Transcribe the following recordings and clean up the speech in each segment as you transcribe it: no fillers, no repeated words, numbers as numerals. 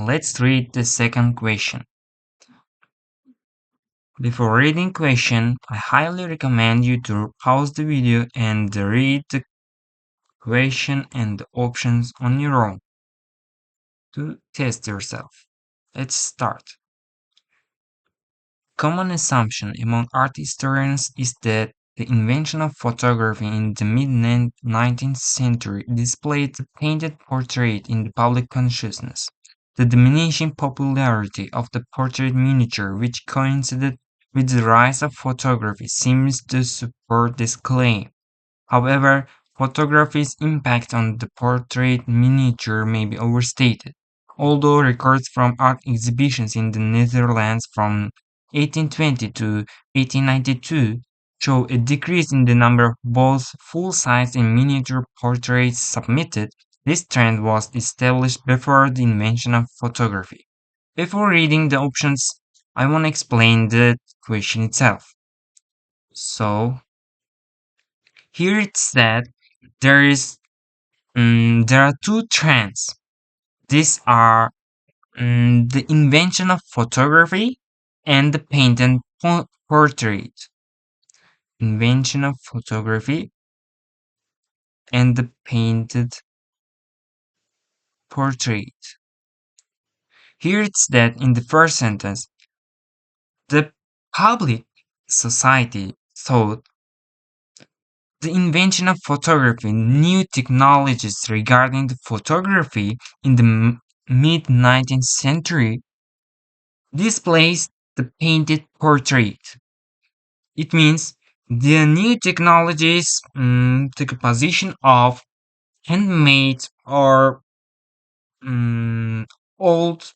let's read the second question. Before reading question, I highly recommend you to pause the video and read the question and the options on your own to test yourself. Let's start. Common assumption among art historians is that the invention of photography in the mid-19th century displayed the painted portrait in the public consciousness. The diminishing popularity of the portrait miniature, which coincided with the rise of photography, seems to support this claim. However, photography's impact on the portrait miniature may be overstated. Although records from art exhibitions in the Netherlands from 1820 to 1892 show a decrease in the number of both full-size and miniature portraits submitted, this trend was established before the invention of photography. Before reading the options, I want to explain the question itself. So, here it's said there is there are two trends. These are the invention of photography and the painted portrait. Invention of photography and the painted portrait. Here it's that in the first sentence, the public society thought the invention of photography, new technologies regarding the photography in the mid-19th century displays the painted portrait. It means the new technologies took a position of handmade or old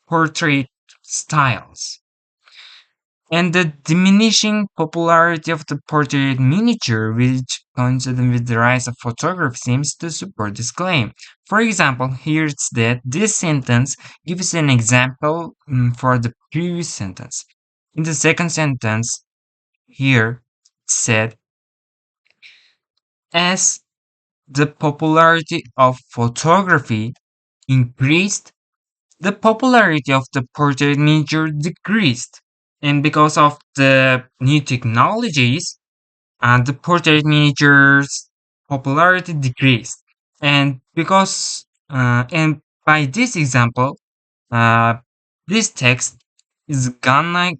portrait styles. And the diminishing popularity of the portrait miniature, which coincided with the rise of photography, seems to support this claim. For example, here it's that this sentence gives an example for the previous sentence. In the second sentence, here it said, as the popularity of photography increased, the popularity of the portrait miniature decreased. And because of the new technologies, the portrait miniatures popularity decreased. And because and by this example, uh, this text is gonna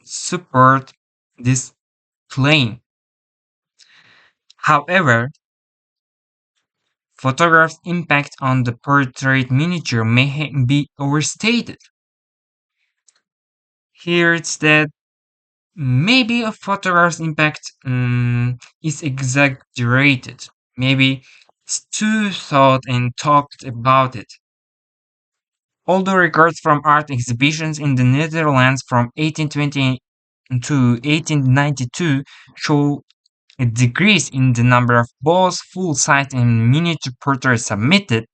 support this claim. However, photograph's impact on the portrait miniature may be overstated. Here it's that maybe a photograph's impact is exaggerated. Maybe it's too thought and talked about it. Although records from art exhibitions in the Netherlands from 1820 to 1892 show a decrease in the number of both full-size and miniature portraits submitted,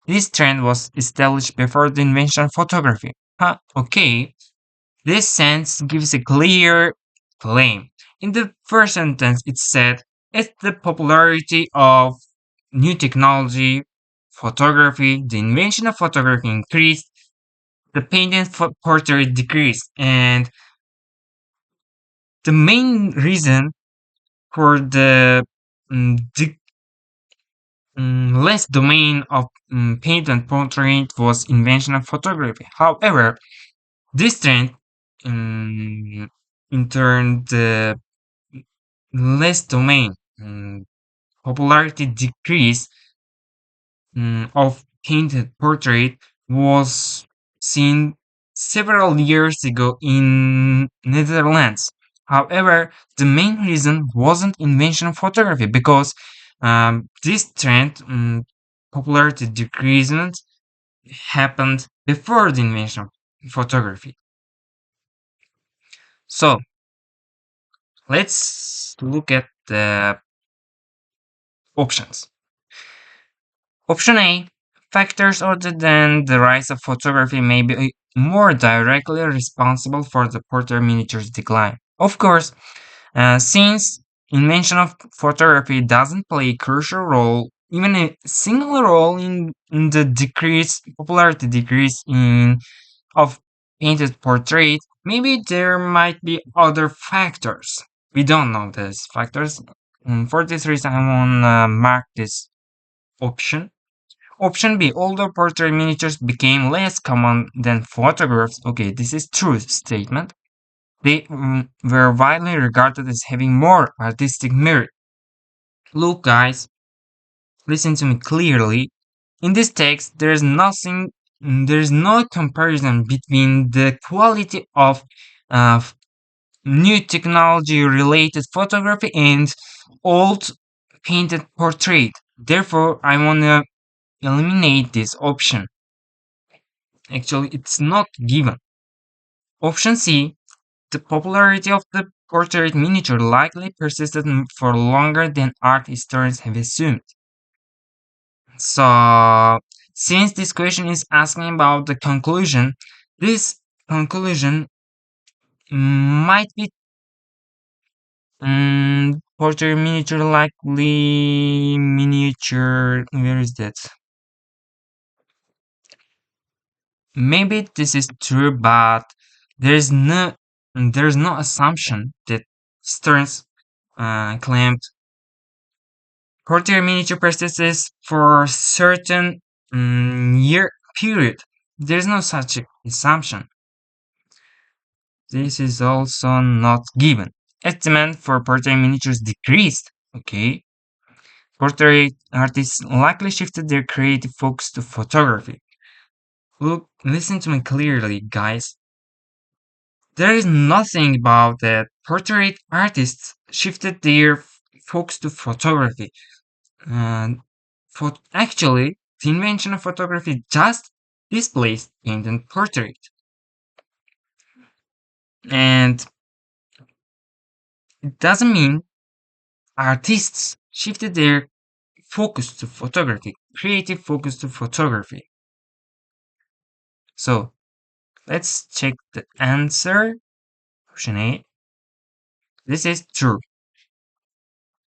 this trend was established before the invention of photography. Okay, this sentence gives a clear claim. In the first sentence, it said, as the popularity of new technology, photography, the invention of photography increased, the painted portrait decreased. And the main reason for the less domain of painted portrait was invention of photography. However, this trend in turn the less domain popularity decrease of painted portrait was seen several years ago in Netherlands. However, the main reason wasn't invention of photography because this trend popularity decreasement happened before the invention of photography. So let's look at the options. Option A, factors other than the rise of photography may be more directly responsible for the portrait miniature's decline. Of course, since invention of photography doesn't play a crucial role even a single role in the decrease popularity decrease in of painted portrait. Maybe there might be other factors. We don't know these factors. For this reason, I want to mark this option. Option B, older portrait miniatures became less common than photographs. Okay, this is true statement. They were widely regarded as having more artistic merit. Look, guys, listen to me clearly. In this text, there is no comparison between the quality of uh, new technology related photography and old painted portrait. Therefore, I want to eliminate this option. Actually, it's not given. Option C, the popularity of the portrait miniature likely persisted for longer than art historians have assumed. So, since this question is asking about the conclusion, this conclusion might be portrait miniature likely miniature. Where is that? Maybe this is true, but there's no there's no assumption that Stearns claimed portrait miniature persists for a certain year period. There's no such assumption. This is also not given. As demand for portrait miniatures decreased, okay, portrait artists likely shifted their creative focus to photography. Look, listen to me clearly, guys. There is nothing about that. Portrait artists shifted their focus to photography. And actually, the invention of photography just displaced paint and portrait. And it doesn't mean artists shifted their focus to photography, creative focus to photography. So let's check the answer. Option A. This is true.